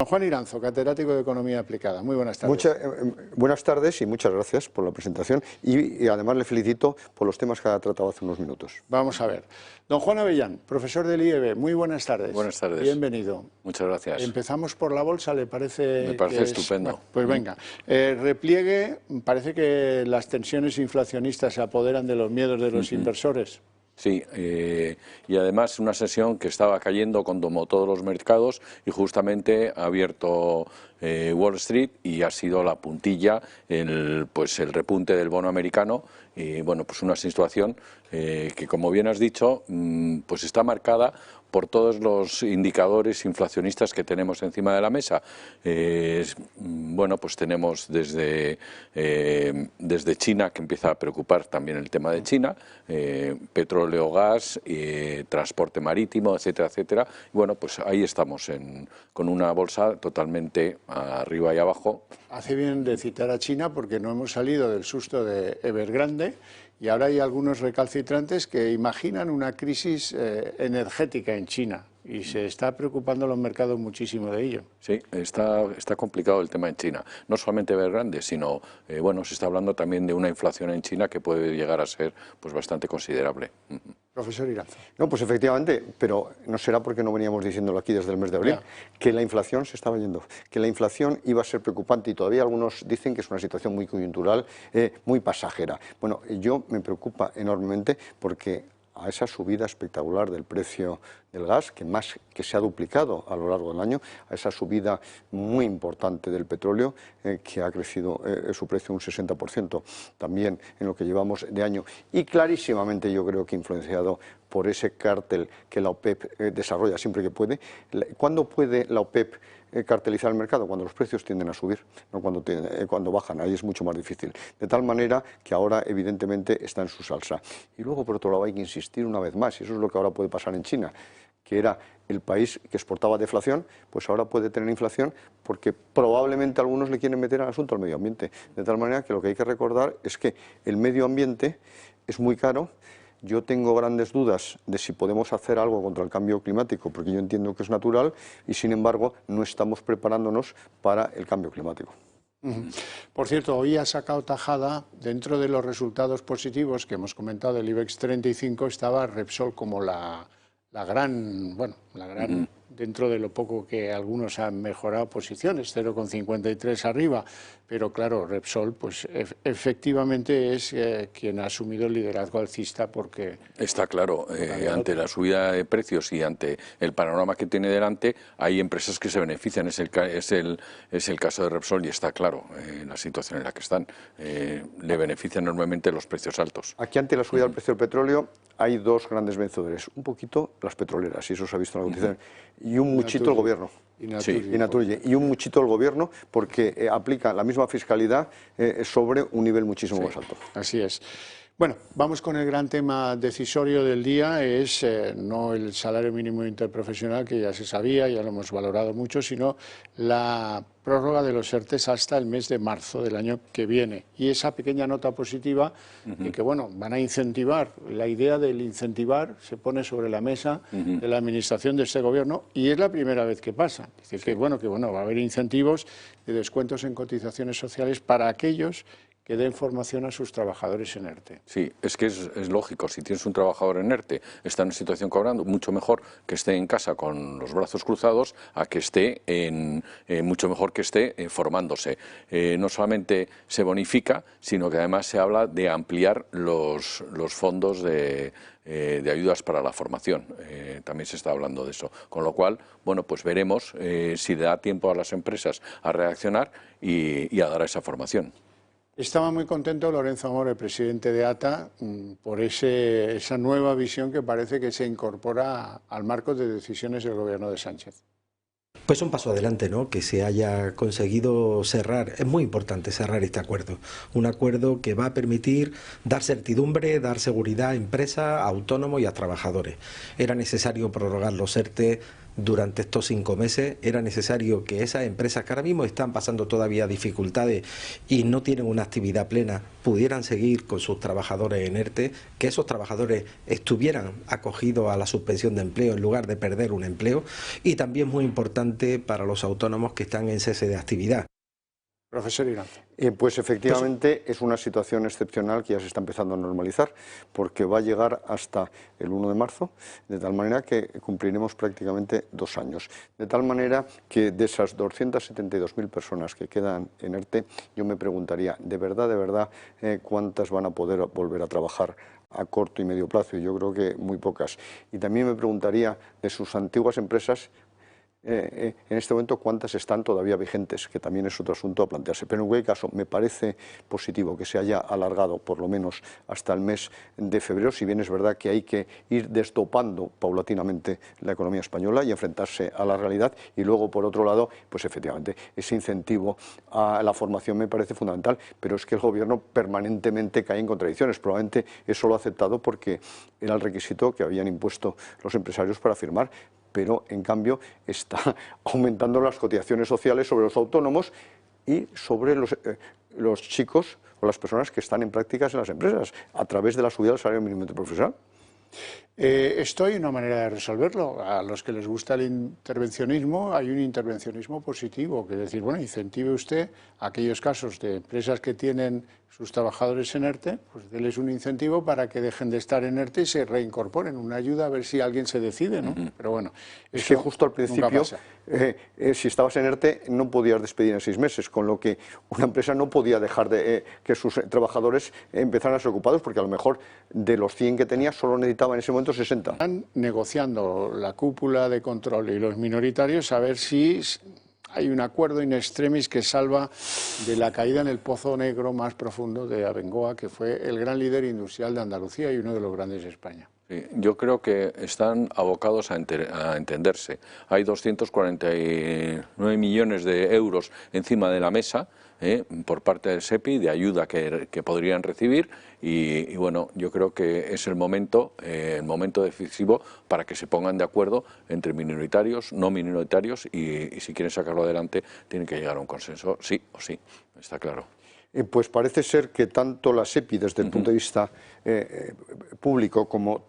Juan Iranzo, catedrático de Economía Aplicada. Muy buenas tardes. Buenas tardes y muchas gracias por la presentación y además le felicito por los temas que ha tratado hace unos minutos. Vamos a ver. Don Juan Avellán, profesor del IEB, muy buenas tardes. Buenas tardes. Bienvenido. Muchas gracias. Empezamos por la bolsa, ¿le parece? Me parece estupendo. Bueno, pues venga. Repliegue, parece que las tensiones inflacionistas se apoderan de los miedos de los inversores. Sí, y además una sesión que estaba cayendo como todos los mercados y justamente ha abierto Wall Street y ha sido la puntilla el repunte del bono americano y bueno, pues una situación que como bien has dicho pues está marcada por todos los indicadores inflacionistas que tenemos encima de la mesa. Bueno, pues tenemos desde China, que empieza a preocupar también el tema de China, petróleo, gas, transporte marítimo, etcétera, etcétera. Y bueno, pues ahí estamos con una bolsa totalmente arriba y abajo. Hace bien de citar a China porque no hemos salido del susto de Evergrande y ahora hay algunos recalcitrantes que imaginan una crisis energética en China y se está preocupando los mercados muchísimo de ello. Sí, está complicado el tema en China. No solamente Evergrande, sino, bueno, se está hablando también de una inflación en China que puede llegar a ser pues bastante considerable. Profesor Iranzo. No, pues efectivamente, pero no será porque no veníamos diciéndolo aquí desde el mes de abril, que la inflación se estaba yendo, que la inflación iba a ser preocupante y todavía algunos dicen que es una situación muy coyuntural, muy pasajera. Bueno, yo me preocupa enormemente porque a esa subida espectacular del precio del gas, que se ha duplicado a lo largo del año, a esa subida muy importante del petróleo, que ha crecido su precio un 60% también en lo que llevamos de año, y clarísimamente yo creo que influenciado por ese cártel que la OPEP desarrolla siempre que puede. ¿Cuándo puede la OPEP cartelizar el mercado? Cuando los precios tienden a subir, no cuando bajan, ahí es mucho más difícil. De tal manera que ahora evidentemente está en su salsa. Y luego, por otro lado, hay que insistir una vez más, y eso es lo que ahora puede pasar en China, que era el país que exportaba deflación, pues ahora puede tener inflación porque probablemente algunos le quieren meter al asunto al medio ambiente. De tal manera que lo que hay que recordar es que el medio ambiente es muy caro. Yo tengo grandes dudas de si podemos hacer algo contra el cambio climático, porque yo entiendo que es natural y, sin embargo, no estamos preparándonos para el cambio climático. Por cierto, hoy ha sacado tajada, dentro de los resultados positivos que hemos comentado del IBEX 35, estaba Repsol como la gran, dentro de lo poco que algunos han mejorado posiciones, 0,53 arriba, pero claro, Repsol pues efectivamente es quien ha asumido el liderazgo alcista porque... Está claro, ante la subida de precios y ante el panorama que tiene delante, hay empresas que se benefician, es el caso de Repsol y está claro la situación en la que están, le benefician enormemente los precios altos. Aquí ante la subida del precio del petróleo hay dos grandes vencedores, un poquito las petroleras, y eso se ha visto en la cotización, y un muchito el gobierno. Y Naturgy. Y un muchito el gobierno porque aplica la misma fiscalidad sobre un nivel muchísimo más alto. Así es. Bueno, vamos con el gran tema decisorio del día, es no el salario mínimo interprofesional, que ya se sabía, ya lo hemos valorado mucho, sino la prórroga de los ERTEs hasta el mes de marzo del año que viene. Y esa pequeña nota positiva, que bueno, van a incentivar, la idea del incentivar se pone sobre la mesa de la administración de este gobierno y es la primera vez que pasa. Es decir, que bueno, va a haber incentivos de descuentos en cotizaciones sociales para aquellos que den formación a sus trabajadores en ERTE. Sí, es que es lógico, si tienes un trabajador en ERTE, está en una situación cobrando, mucho mejor que esté en casa con los brazos cruzados a que esté mucho mejor que esté formándose. No solamente se bonifica, sino que además se habla de ampliar los fondos de ayudas para la formación. También se está hablando de eso. Con lo cual, bueno, pues veremos si da tiempo a las empresas a reaccionar y a dar esa formación. Estaba muy contento Lorenzo Amor, presidente de ATA, por esa nueva visión que parece que se incorpora al marco de decisiones del gobierno de Sánchez. Pues un paso adelante, ¿no? Que se haya conseguido cerrar, es muy importante cerrar este acuerdo, un acuerdo que va a permitir dar certidumbre, dar seguridad a empresas, a autónomos y a trabajadores. Era necesario prorrogar los ERTE durante estos 5 meses. Era necesario que esas empresas que ahora mismo están pasando todavía dificultades y no tienen una actividad plena pudieran seguir con sus trabajadores en ERTE, que esos trabajadores estuvieran acogidos a la suspensión de empleo en lugar de perder un empleo, y también muy importante para los autónomos que están en cese de actividad. Profesor Irán. Pues efectivamente es una situación excepcional que ya se está empezando a normalizar, porque va a llegar hasta el 1 de marzo, de tal manera que cumpliremos prácticamente 2 años. De tal manera que de esas 272.000 personas que quedan en ERTE, yo me preguntaría, ¿de verdad, cuántas van a poder volver a trabajar a corto y medio plazo? Y yo creo que muy pocas. Y también me preguntaría de sus antiguas empresas, en este momento cuántas están todavía vigentes, que también es otro asunto a plantearse. Pero en cualquier caso me parece positivo que se haya alargado por lo menos hasta el mes de febrero, si bien es verdad que hay que ir destopando paulatinamente la economía española y enfrentarse a la realidad. Y luego, por otro lado, pues efectivamente ese incentivo a la formación me parece fundamental, pero es que el Gobierno permanentemente cae en contradicciones. Probablemente eso lo ha aceptado porque era el requisito que habían impuesto los empresarios para firmar, pero en cambio está aumentando las cotizaciones sociales sobre los autónomos y sobre los chicos o las personas que están en prácticas en las empresas a través de la subida del salario mínimo interprofesional. Esto hay una manera de resolverlo. A los que les gusta el intervencionismo, hay un intervencionismo positivo, que es decir, bueno, incentive usted a aquellos casos de empresas que tienen sus trabajadores en ERTE, pues déles un incentivo para que dejen de estar en ERTE y se reincorporen, una ayuda a ver si alguien se decide, ¿no? Pero bueno, es que justo al principio, si estabas en ERTE no podías despedir en 6 meses, con lo que una empresa no podía dejar de que sus trabajadores empezaran a ser ocupados, porque a lo mejor de los 100 que tenía solo necesitaba en ese momento 60. Están negociando la cúpula de control y los minoritarios a ver si hay un acuerdo in extremis que salva de la caída en el pozo negro más profundo de Abengoa, que fue el gran líder industrial de Andalucía y uno de los grandes de España. Sí, yo creo que están abocados a entenderse. Hay 249 millones de euros encima de la mesa por parte del SEPI de ayuda que podrían recibir y bueno, yo creo que es el momento decisivo para que se pongan de acuerdo entre minoritarios, no minoritarios y si quieren sacarlo adelante tienen que llegar a un consenso, sí o sí, está claro. Pues parece ser que tanto la SEPI desde el punto de vista público como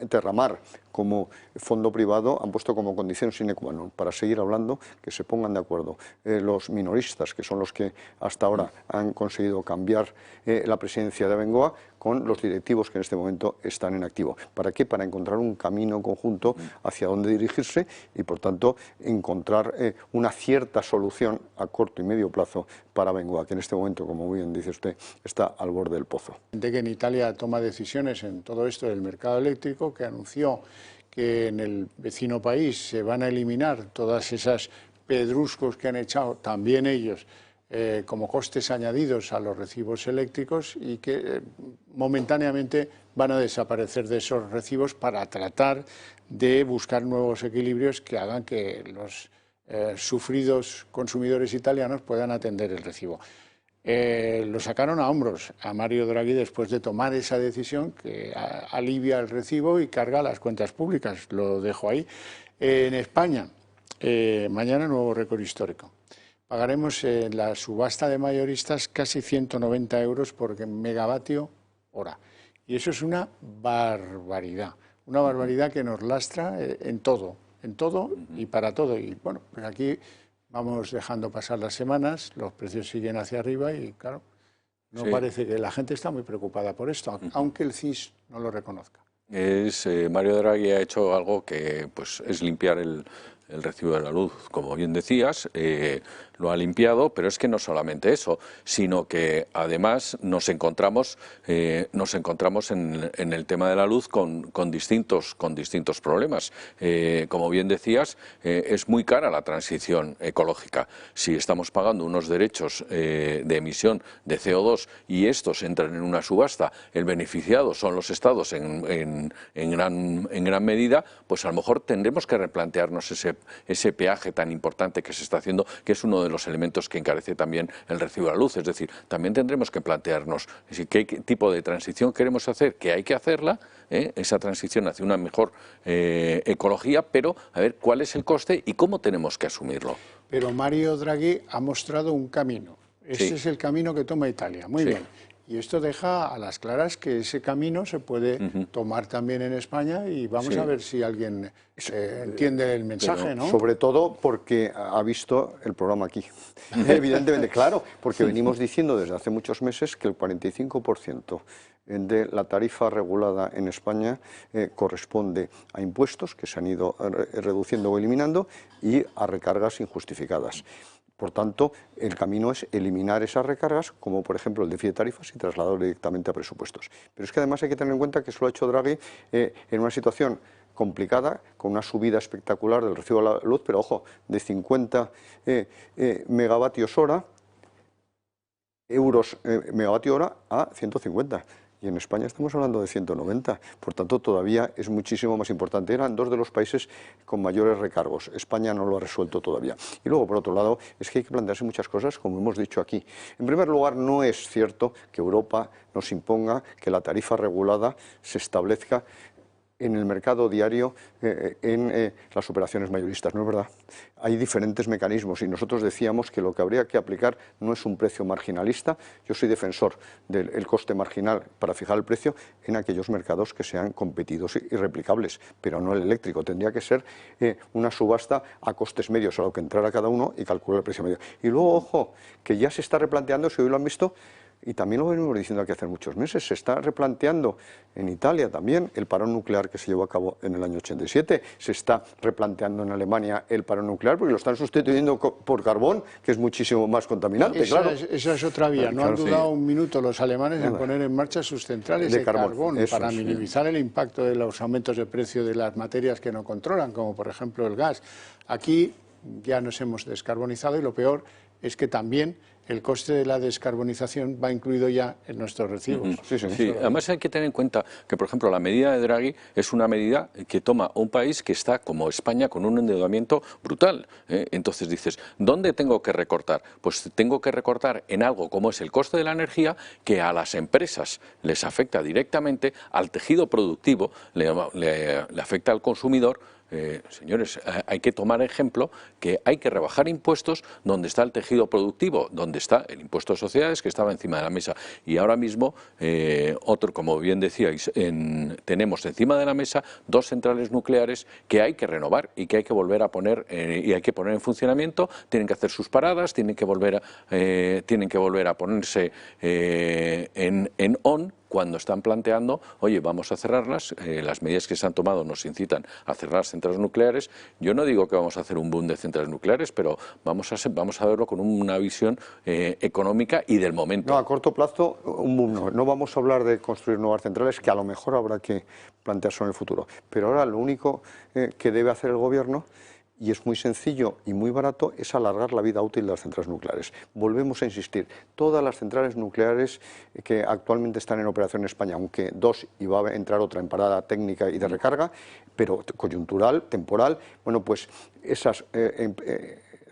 Terramar como fondo privado han puesto como condición sine qua non para seguir hablando que se pongan de acuerdo los minoristas, que son los que hasta ahora han conseguido cambiar la presidencia de Abengoa, con los directivos que en este momento están en activo. ¿Para qué? Para encontrar un camino conjunto hacia dónde dirigirse y, por tanto, encontrar una cierta solución a corto y medio plazo para Abengoa, que en este momento, como bien dice usted, está al borde del pozo. De que en Italia toma decisiones en todo esto del mercado eléctrico, que anunció que en el vecino país se van a eliminar todas esas pedruscos que han echado también ellos como costes añadidos a los recibos eléctricos y que momentáneamente van a desaparecer de esos recibos para tratar de buscar nuevos equilibrios que hagan que los sufridos consumidores italianos puedan atender el recibo. Lo sacaron a hombros a Mario Draghi después de tomar esa decisión que alivia el recibo y carga las cuentas públicas. Lo dejo ahí. En España, mañana nuevo récord histórico. Pagaremos en la subasta de mayoristas casi 190 euros por megavatio hora. Y eso es una barbaridad que nos lastra en todo y para todo. Y bueno, pues aquí vamos dejando pasar las semanas, los precios siguen hacia arriba y claro, no parece que la gente está muy preocupada por esto, aunque el CIS no lo reconozca. Mario Draghi ha hecho algo que pues es limpiar el recibo de la luz, como bien decías, lo ha limpiado, pero es que no solamente eso, sino que además nos encontramos en el tema de la luz con distintos problemas. Como bien decías, es muy cara la transición ecológica. Si estamos pagando unos derechos de emisión de CO2 y estos entran en una subasta, el beneficiado son los estados en gran medida, pues a lo mejor tendremos que replantearnos ese ese peaje tan importante que se está haciendo, que es uno de los elementos que encarece también el recibo de la luz. Es decir, también tendremos que plantearnos qué tipo de transición queremos hacer, que hay que hacerla, esa transición hacia una mejor ecología, pero a ver cuál es el coste y cómo tenemos que asumirlo. Pero Mario Draghi ha mostrado un camino. Ese es el camino que toma Italia. Muy bien. Y esto deja a las claras que ese camino se puede tomar también en España y vamos a ver si alguien entiende el mensaje, ¿no? Sobre todo porque ha visto el programa aquí. Evidentemente, claro, porque venimos diciendo desde hace muchos meses que el 45% de la tarifa regulada en España corresponde a impuestos que se han ido reduciendo o eliminando y a recargas injustificadas. Por tanto, el camino es eliminar esas recargas, como por ejemplo el déficit de tarifas, y trasladarlo directamente a presupuestos. Pero es que además hay que tener en cuenta que eso lo ha hecho Draghi en una situación complicada, con una subida espectacular del recibo de la luz, pero ojo, de 50 megavatios hora, megavatio hora a 150. Y en España estamos hablando de 190, por tanto todavía es muchísimo más importante. Eran dos de los países con mayores recargos, España no lo ha resuelto todavía. Y luego, por otro lado, es que hay que plantearse muchas cosas, como hemos dicho aquí. En primer lugar, no es cierto que Europa nos imponga que la tarifa regulada se establezca en el mercado diario en las operaciones mayoristas, no es verdad. Hay diferentes mecanismos y nosotros decíamos que lo que habría que aplicar no es un precio marginalista. Yo soy defensor del coste marginal para fijar el precio en aquellos mercados que sean competidos y replicables, pero no el eléctrico. Tendría que ser una subasta a costes medios, a lo que entrara cada uno y calcular el precio medio. Y luego, ojo, que ya se está replanteando, si hoy lo han visto, y también lo venimos diciendo aquí hace muchos meses, se está replanteando en Italia también el parón nuclear que se llevó a cabo en el año 87, se está replanteando en Alemania el parón nuclear porque lo están sustituyendo por carbón, que es muchísimo más contaminante. Esa es otra vía, no han dudado un minuto los alemanes en poner en marcha sus centrales de carbón para minimizar el impacto de los aumentos de precio de las materias que no controlan, como por ejemplo el gas. Aquí ya nos hemos descarbonizado y lo peor es que también el coste de la descarbonización va incluido ya en nuestros recibos. Sí, además hay que tener en cuenta que, por ejemplo, la medida de Draghi es una medida que toma un país que está, como España, con un endeudamiento brutal. Entonces dices, ¿dónde tengo que recortar? Pues tengo que recortar en algo como es el coste de la energía, que a las empresas les afecta directamente, al tejido productivo le afecta al consumidor. Señores, hay que tomar ejemplo que hay que rebajar impuestos donde está el tejido productivo, donde está el impuesto de sociedades que estaba encima de la mesa. Y ahora mismo, como bien decíais, tenemos encima de la mesa dos centrales nucleares que hay que renovar y que hay que volver a poner en funcionamiento. Tienen que hacer sus paradas, tienen que volver a ponerse en on, cuando están planteando, oye, vamos a cerrarlas, las medidas que se han tomado nos incitan a cerrar centrales nucleares. Yo no digo que vamos a hacer un boom de centrales nucleares, pero vamos a verlo con una visión económica y del momento. No, a corto plazo, un boom no vamos a hablar de construir nuevas centrales, que a lo mejor habrá que plantearse en el futuro. Pero ahora lo único que debe hacer el Gobierno, y es muy sencillo y muy barato, es alargar la vida útil de las centrales nucleares. Volvemos a insistir, todas las centrales nucleares que actualmente están en operación en España, aunque dos y va a entrar otra en parada técnica y de recarga, pero coyuntural, temporal, bueno, pues esas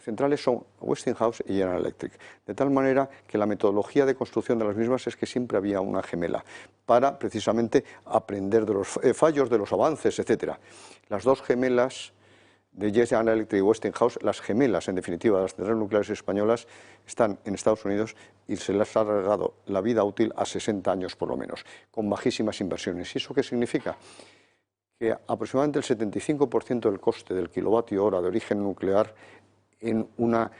centrales son Westinghouse y General Electric, de tal manera que la metodología de construcción de las mismas es que siempre había una gemela, para precisamente aprender de los fallos, de los avances, etcétera. Las dos gemelas de General Electric y Westinghouse, las gemelas, en definitiva, de las centrales nucleares españolas, están en Estados Unidos y se les ha alargado la vida útil a 60 años por lo menos, con bajísimas inversiones. ¿Y eso qué significa? Que aproximadamente el 75% del coste del kilovatio hora de origen nuclear en una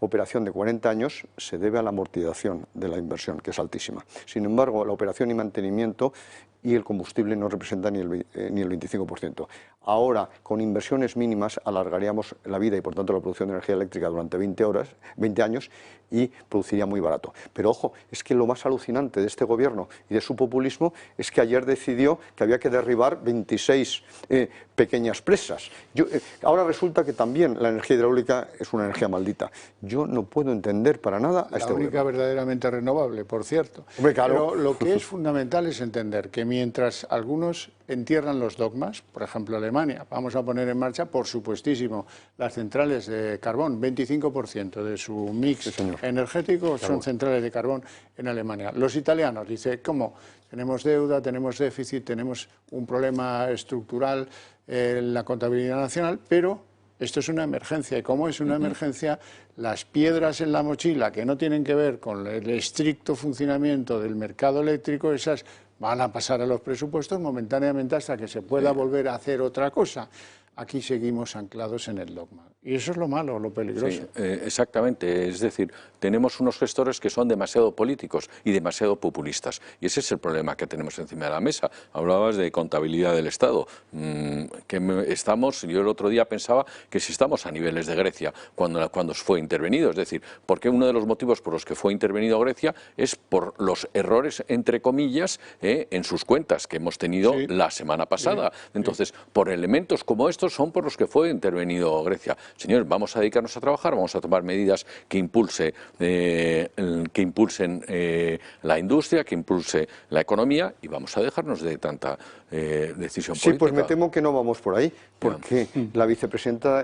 operación de 40 años se debe a la amortización de la inversión, que es altísima. Sin embargo, la operación y mantenimiento y el combustible no representan ni el 25%. Ahora, con inversiones mínimas, alargaríamos la vida y, por tanto, la producción de energía eléctrica durante 20 años y produciría muy barato. Pero, ojo, es que lo más alucinante de este Gobierno y de su populismo es que ayer decidió que había que derribar 26 pequeñas presas. Ahora resulta que también la energía hidráulica es una energía maldita. 2030. Yo no puedo entender para nada a este La única gobierno. verdaderamente renovable, por cierto. Hombre, claro. Pero lo que es fundamental es entender que mientras algunos entierran los dogmas, por ejemplo Alemania, vamos a poner en marcha, por supuestísimo, las centrales de carbón, 25% de su mix energético son centrales de carbón en Alemania. Los italianos dicen, ¿cómo? Tenemos deuda, tenemos déficit, tenemos un problema estructural en la contabilidad nacional, pero esto es una emergencia, y como es una emergencia, las piedras en la mochila que no tienen que ver con el estricto funcionamiento del mercado eléctrico, esas van a pasar a los presupuestos momentáneamente hasta que se pueda volver a hacer otra cosa. Aquí seguimos anclados en el dogma. Y eso es lo malo, lo peligroso. Sí, exactamente. Es decir, tenemos unos gestores que son demasiado políticos y demasiado populistas. Y ese es el problema que tenemos encima de la mesa. Hablabas de contabilidad del Estado. Yo el otro día pensaba que si estamos a niveles de Grecia cuando fue intervenido. Es decir, porque uno de los motivos por los que fue intervenido Grecia es por los errores, entre comillas, en sus cuentas que hemos tenido la semana pasada. Entonces, por elementos como estos son por los que fue intervenido Grecia. Señores, vamos a dedicarnos a trabajar, vamos a tomar medidas que impulsen la industria, que impulse la economía y vamos a dejarnos de tanta decisión política. Sí, pues me temo que no vamos por ahí, porque la vicepresidenta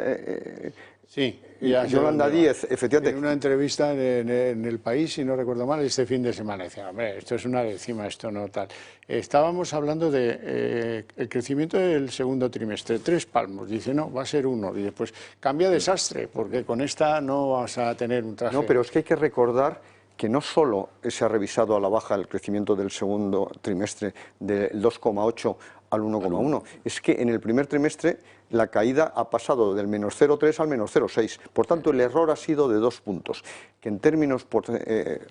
Yolanda Díez, efectivamente. En una entrevista en El País, si no recuerdo mal, este fin de semana, decía, hombre, esto es una décima, esto no tal. Estábamos hablando de el crecimiento del segundo trimestre, 3 palmos, dice, no, va a ser 1, y después cambia desastre, porque con esta no vas a tener un traje. No, pero es que hay que recordar que no solo se ha revisado a la baja el crecimiento del segundo trimestre del 2,8 al 1,1, es que en el primer trimestre la caída ha pasado del menos 0,3 al menos 0,6. Por tanto, el error ha sido de 2 puntos, que en términos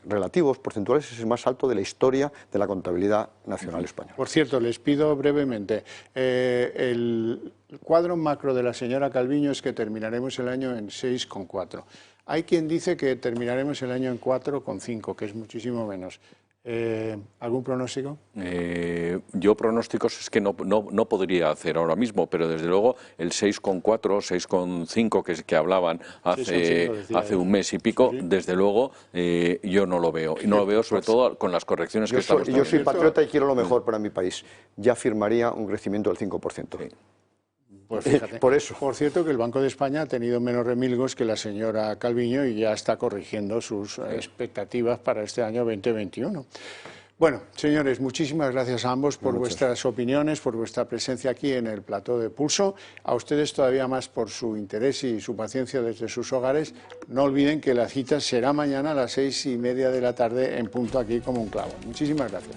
relativos, porcentuales, es el más alto de la historia de la contabilidad nacional española. Por cierto, les pido brevemente, el cuadro macro de la señora Calviño es que terminaremos el año en 6,4. Hay quien dice que terminaremos el año en 4,5, que es muchísimo menos. ¿Algún pronóstico? Yo pronósticos es que no podría hacer ahora mismo, pero desde luego el 6,4, 6,5 que hablaban hace un mes y pico, desde luego yo no lo veo. Y no lo veo sobre todo con las correcciones que estamos teniendo. Yo soy patriota y quiero lo mejor para mi país. Ya firmaría un crecimiento del 5%. Sí. Pues fíjate, por eso. Por cierto, que el Banco de España ha tenido menos remilgos que la señora Calviño y ya está corrigiendo sus expectativas para este año 2021. Bueno, señores, muchísimas gracias a ambos por vuestras opiniones, por vuestra presencia aquí en el plató de Pulso. A ustedes todavía más por su interés y su paciencia desde sus hogares. No olviden que la cita será mañana a las 6:30 de la tarde en punto aquí como un clavo. Muchísimas gracias.